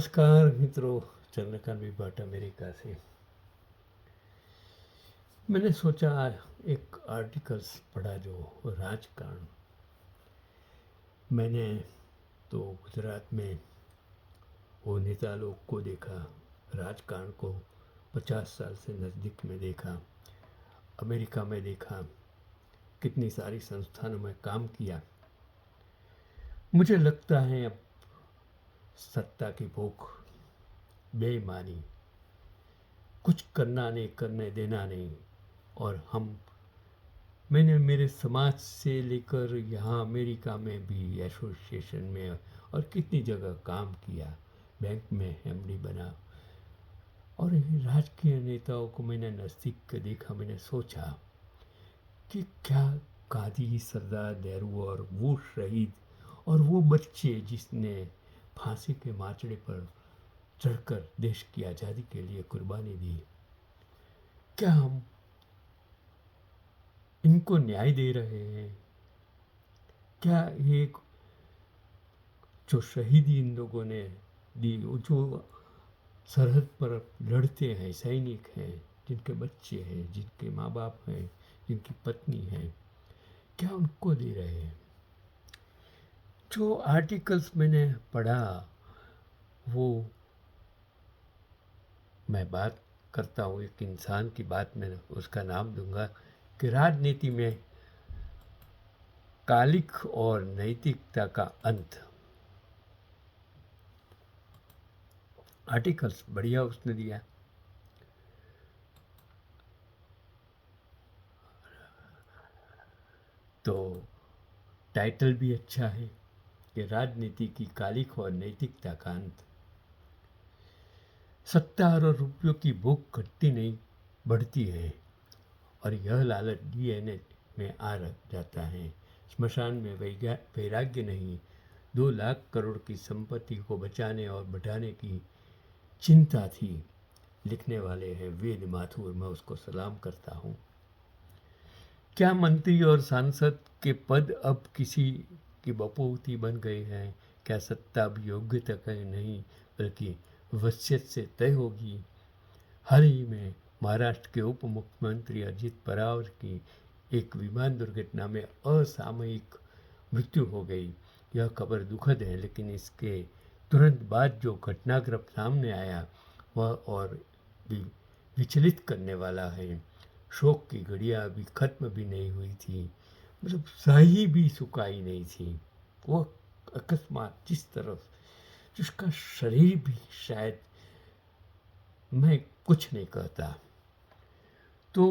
नमस्कार मित्रों, चंद्रकांत विभाट अमेरिका से। मैंने सोचा एक आर्टिकल्स पढ़ा जो राजकारण। मैंने तो गुजरात में वो नेता लोग को देखा, राजकारण को 50 साल से नज़दीक में देखा, अमेरिका में देखा, कितनी सारी संस्थानों में काम किया। मुझे लगता है अब सत्ता की भूख, बेईमानी, कुछ करना नहीं, करने देना नहीं। और मैंने मेरे समाज से लेकर यहाँ अमेरिका में भी एसोसिएशन में और कितनी जगह काम किया, बैंक में एमडी बना। और राजकीय नेताओं को मैंने नज़दीक देखा। मैंने सोचा कि क्या गांधी, सरदार नेहरू और वो शहीद और वो बच्चे जिसने फांसी के माचड़े पर चढ़कर देश की आज़ादी के लिए कुर्बानी दी, क्या हम इनको न्याय दे रहे हैं? क्या एक जो शहीदी इन लोगों ने दी, जो सरहद पर लड़ते हैं, सैनिक हैं, जिनके बच्चे हैं, जिनके माँ बाप हैं, जिनकी पत्नी है, क्या उनको दे रहे हैं? जो आर्टिकल्स मैंने पढ़ा वो मैं बात करता हूँ एक इंसान की बात, मैं उसका नाम दूंगा कि राजनीति में कालिक और नैतिकता का अंत। आर्टिकल्स बढ़िया उसने दिया। तो टाइटल भी अच्छा है कि राजनीति की कालिक और नैतिकता का अंत। सत्ता और रुपयों की भूख घटती नहीं, बढ़ती है, और यह लालच डीएनए में आ जाता है। स्मशान में वैराग्य नहीं, 2 लाख करोड़ की संपत्ति को बचाने और बढ़ाने की चिंता थी। लिखने वाले हैं वेद माथुर, मैं उसको सलाम करता हूँ। क्या मंत्री और सांसद के पद अब किसी की बपोती बन गए हैं? क्या सत्ता अब योग्यता का नहीं बल्कि वसीयत से तय होगी? हाल ही में महाराष्ट्र के उप मुख्यमंत्री अजित पवार की एक विमान दुर्घटना में असामयिक मृत्यु हो गई। यह खबर दुखद है, लेकिन इसके तुरंत बाद जो घटनाक्रम सामने आया वह और भी विचलित करने वाला है। शोक की घड़ियाँ अभी खत्म भी नहीं हुई थी, मतलब स्याही भी सुखाई नहीं थी। वो अकस्मात जिस तरफ जिसका शरीर भी, शायद मैं कुछ नहीं कहता, तो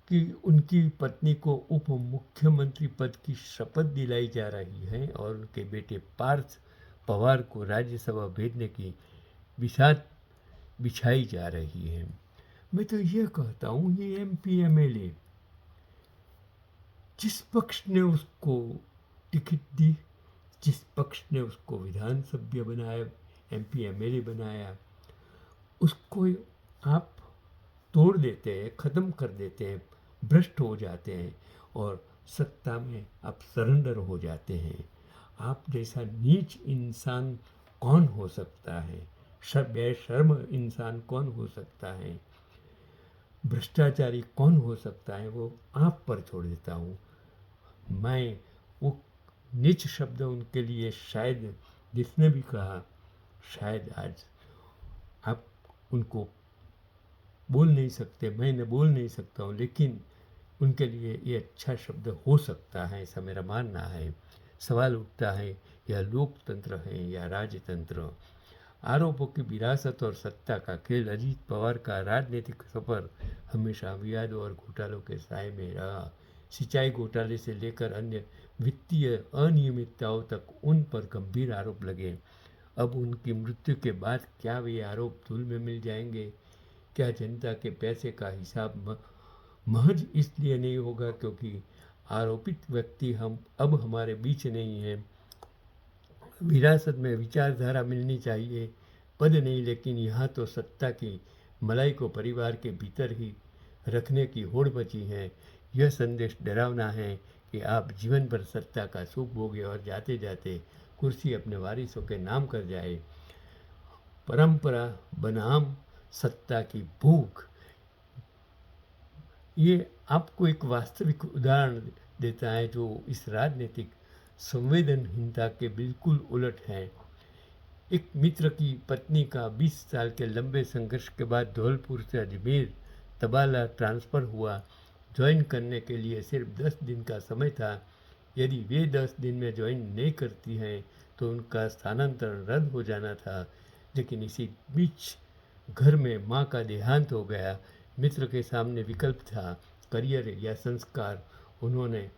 उनकी पत्नी को उप मुख्यमंत्री पद की शपथ दिलाई जा रही है और उनके बेटे पार्थ पवार को राज्यसभा भेजने की बिसात बिछाई जा रही है। मैं तो ये कहता हूँ, ये एमपी एमएलए जिस पक्ष ने उसको टिकट दी, जिस पक्ष ने उसको विधानसभ्य बनाया, एमपी एमएलए बनाया, उसको आप तोड़ देते हैं, ख़त्म कर देते हैं, भ्रष्ट हो जाते हैं और सत्ता में आप सरेंडर हो जाते हैं। आप जैसा नीच इंसान कौन हो सकता है? बेशर्म इंसान कौन हो सकता है? भ्रष्टाचारी कौन हो सकता है? वो आप पर छोड़ देता हूँ मैं। वो नीच शब्द उनके लिए शायद जिसने भी कहा, शायद आज आप उनको बोल नहीं सकते, मैं बोल नहीं सकता हूँ, लेकिन उनके लिए ये अच्छा शब्द हो सकता है, ऐसा मेरा मानना है। सवाल उठता है, यह लोकतंत्र है या राजतंत्र? आरोपों की विरासत और सत्ता का खेल। अजीत पवार का राजनीतिक सफर हमेशा विवादों और घोटालों के साए में रहा। सिंचाई घोटाले से लेकर अन्य वित्तीय अनियमितताओं तक उन पर गंभीर आरोप लगे। अब उनकी मृत्यु के बाद क्या वे आरोप धूल में मिल जाएंगे? क्या जनता के पैसे का हिसाब महज इसलिए नहीं होगा क्योंकि आरोपित व्यक्ति अब हमारे बीच नहीं है? विरासत में विचारधारा मिलनी चाहिए, पद नहीं, लेकिन यहाँ तो सत्ता की मलाई को परिवार के भीतर ही रखने की होड़ मची है। यह संदेश डरावना है कि आप जीवन भर सत्ता का सुख भोगे और जाते जाते कुर्सी अपने वारिसों के नाम कर जाए। परंपरा बनाम सत्ता की भूख, ये आपको एक वास्तविक उदाहरण देता है जो इस राजनीतिक संवेदनहीनता के बिल्कुल उलट है। एक मित्र की पत्नी का 20 साल के लंबे संघर्ष के बाद धौलपुर से अजमेर तबाला ट्रांसफ़र हुआ। ज्वाइन करने के लिए सिर्फ 10 दिन का समय था। यदि वे 10 दिन में ज्वाइन नहीं करती हैं तो उनका स्थानांतरण रद्द हो जाना था। लेकिन इसी बीच घर में माँ का देहांत हो गया। मित्र के सामने विकल्प था, करियर या संस्कार। उन्होंने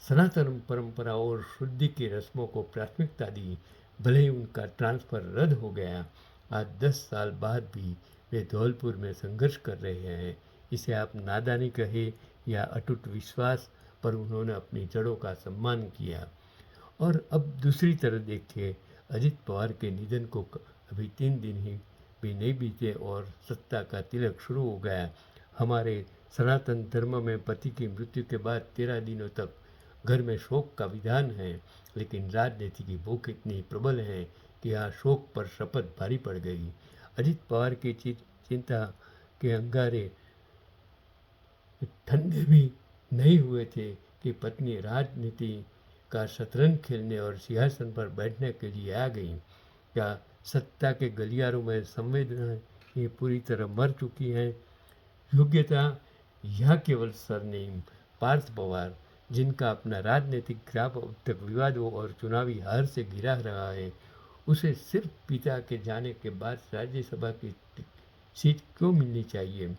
सनातन परंपरा और शुद्धि की रस्मों को प्राथमिकता दी। भले ही उनका ट्रांसफ़र रद्द हो गया, आज 10 साल बाद भी वे धौलपुर में संघर्ष कर रहे हैं। इसे आप नादानी कहे या अटूट विश्वास, पर उन्होंने अपनी जड़ों का सम्मान किया। और अब दूसरी तरफ देखिए, अजित पवार के निधन को अभी 3 दिन ही भी नहीं बीते और सत्ता का तिलक शुरू हो गया। हमारे सनातन धर्म में पति की मृत्यु के बाद 13 दिनों तक घर में शोक का विधान है, लेकिन राजनीति की भूख इतनी प्रबल है कि यहाँ शोक पर शपथ भारी पड़ गई। अजित पवार की चिंता के अंगारे ठंडे भी नहीं हुए थे कि पत्नी राजनीति का शतरंज खेलने और सिंहासन पर बैठने के लिए आ गई। क्या सत्ता के गलियारों में संवेदनाएं ये पूरी तरह मर चुकी हैं? योग्यता या केवल सरनेम? पार्थ पवार, जिनका अपना राजनीतिक ग्राफ अब तक विवादों और चुनावी हार से घिरा रहा है, उसे सिर्फ पिता के जाने के बाद राज्यसभा की सीट क्यों मिलनी चाहिए?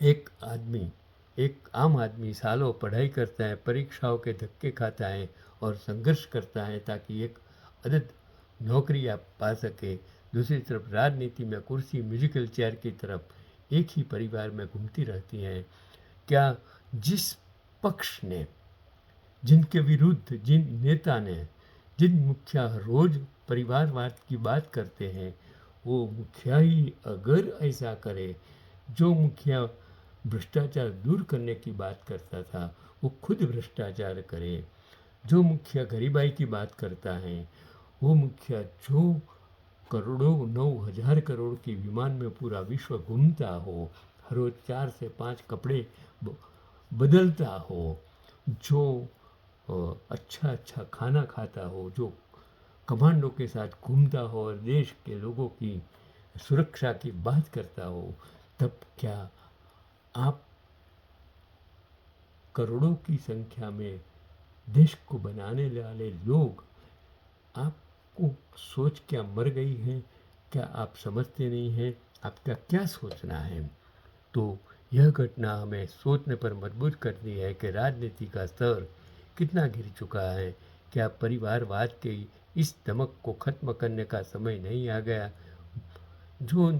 एक आम आदमी सालों पढ़ाई करता है, परीक्षाओं के धक्के खाता है और संघर्ष करता है ताकि एक अदद नौकरी आप पा सके। दूसरी तरफ राजनीति में कुर्सी म्यूजिकल चेयर की तरफ एक ही परिवार में घूमती रहती हैं। क्या जिस पक्ष ने, जिनके विरुद्ध जिन नेता ने, जिन मुखिया रोज परिवारवाद की बात करते हैं, वो मुखिया ही अगर ऐसा करे, जो मुखिया भ्रष्टाचार दूर करने की बात करता था वो खुद भ्रष्टाचार करे, जो मुखिया गरीबाई की बात करता है, वो मुखिया जो करोड़ों 9,000 करोड़ की विमान में पूरा विश्व घूमता हो, हर रोज 4 से 5 कपड़े बदलता हो, जो अच्छा अच्छा खाना खाता हो, जो कमांडो के साथ घूमता हो और देश के लोगों की सुरक्षा की बात करता हो, तब क्या आप करोड़ों की संख्या में देश को बनाने वाले लोग आपको सोच क्या मर गई हैं? क्या आप समझते नहीं हैं? आपका क्या सोचना है? तो यह घटना हमें सोचने पर मजबूर करती है कि राजनीति का स्तर कितना गिर चुका है। क्या परिवारवाद के इस धमक को खत्म करने का समय नहीं आ गया? जो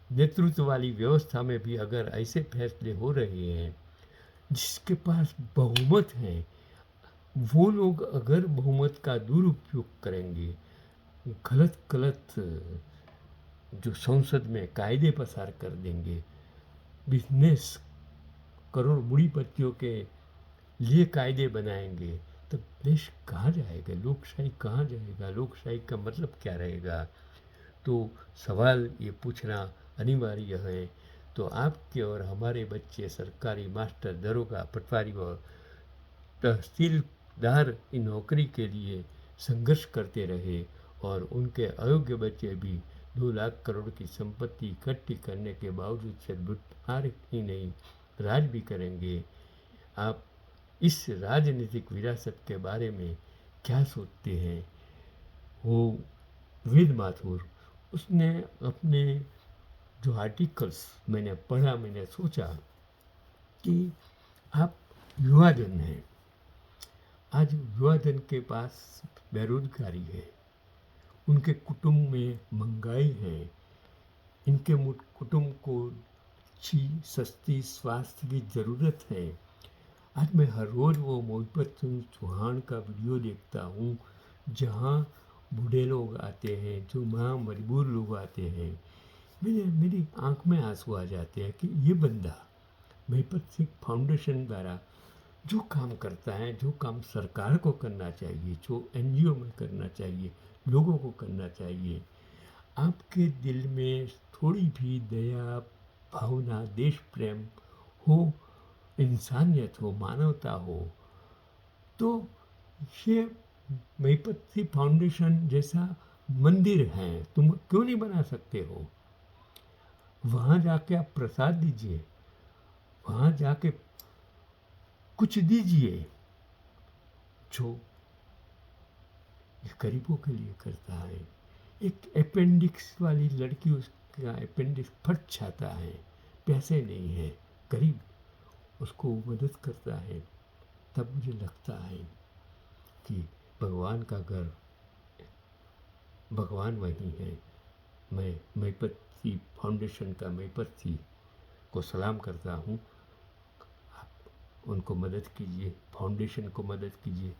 नेतृत्व वाली व्यवस्था में भी अगर ऐसे फैसले हो रहे हैं, जिसके पास बहुमत है, वो लोग अगर बहुमत का दुरुपयोग करेंगे, गलत गलत जो संसद में कायदे पसार कर देंगे, बिजनेस करोड़ मूढ़ीपतियों के लिए कायदे बनाएंगे, तब देश कहाँ जाएगा? लोकशाही कहाँ जाएगा? लोकशाही का मतलब क्या रहेगा? तो सवाल ये पूछना अनिवार्य है। तो आपके और हमारे बच्चे सरकारी मास्टर, दरोगा, पटवारी और तहसीलदार की नौकरी के लिए संघर्ष करते रहे और उनके अयोग्य बच्चे भी 2 लाख करोड़ की संपत्ति इकट्ठी करने के बावजूद सद्बुद्धिमार ही नहीं, राज भी करेंगे। आप इस राजनीतिक विरासत के बारे में क्या सोचते हैं? वो वेद माथुर, उसने अपने जो आर्टिकल्स मैंने पढ़ा, मैंने सोचा कि आप युवाजन हैं, आज युवाजन के पास बेरोजगारी है, उनके कुटुंब में महंगाई है, इनके कुटुंब को अच्छी सस्ती स्वास्थ्य की ज़रूरत है। आज मैं हर रोज़ वो मोहब्बत सिंह चौहान का वीडियो देखता हूँ, जहाँ बूढ़े लोग आते हैं, जो मजबूर लोग आते हैं, मेरी आंख में आंसू आ जाते हैं कि ये बंदा महिपत सिंह फाउंडेशन द्वारा जो काम करता है, जो काम सरकार को करना चाहिए, जो एनजीओ में करना चाहिए, लोगों को करना चाहिए, आपके दिल में थोड़ी भी दया, भावना, देश प्रेम हो, इंसानियत हो, मानवता हो, तो ये महिपत फाउंडेशन जैसा मंदिर है, तुम क्यों नहीं बना सकते हो? वहाँ जाके आप प्रसाद दीजिए, वहाँ जाके कुछ दीजिए जो गरीबों के लिए करता है। एक अपेंडिक्स वाली लड़की, उसका अपेंडिक्स फट जाता है, पैसे नहीं है, गरीब, उसको मदद करता है। तब मुझे लगता है कि भगवान का घर, भगवान वही है। मैं महिपति फाउंडेशन का महिपति को सलाम करता हूँ। आप उनको मदद कीजिए, फाउंडेशन को मदद कीजिए।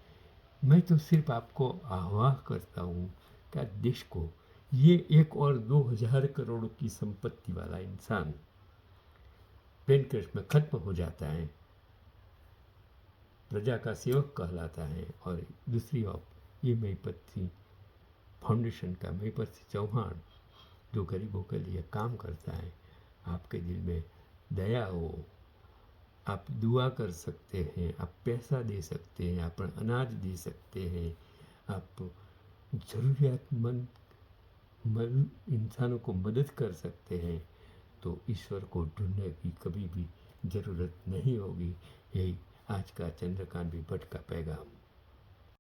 मैं तो सिर्फ आपको आह्वान करता हूँ कि देश को, ये 1 और 2000 करोड़ की संपत्ति वाला इंसान प्लेन क्रैश में खत्म हो जाता है, प्रजा का सेवक कहलाता है। और दूसरी ओर ये महिपति फाउंडेशन का महिपति चौहान जो गरीबों के लिए काम करता है, आपके दिल में दया हो, आप दुआ कर सकते हैं, आप पैसा दे सकते हैं, आप अनाज दे सकते हैं, आप ज़रूरियातमंद इंसानों को मदद कर सकते हैं, तो ईश्वर को ढूंढने की कभी भी ज़रूरत नहीं होगी। यही आज का चंद्रकांत भट्ट का पैगाम।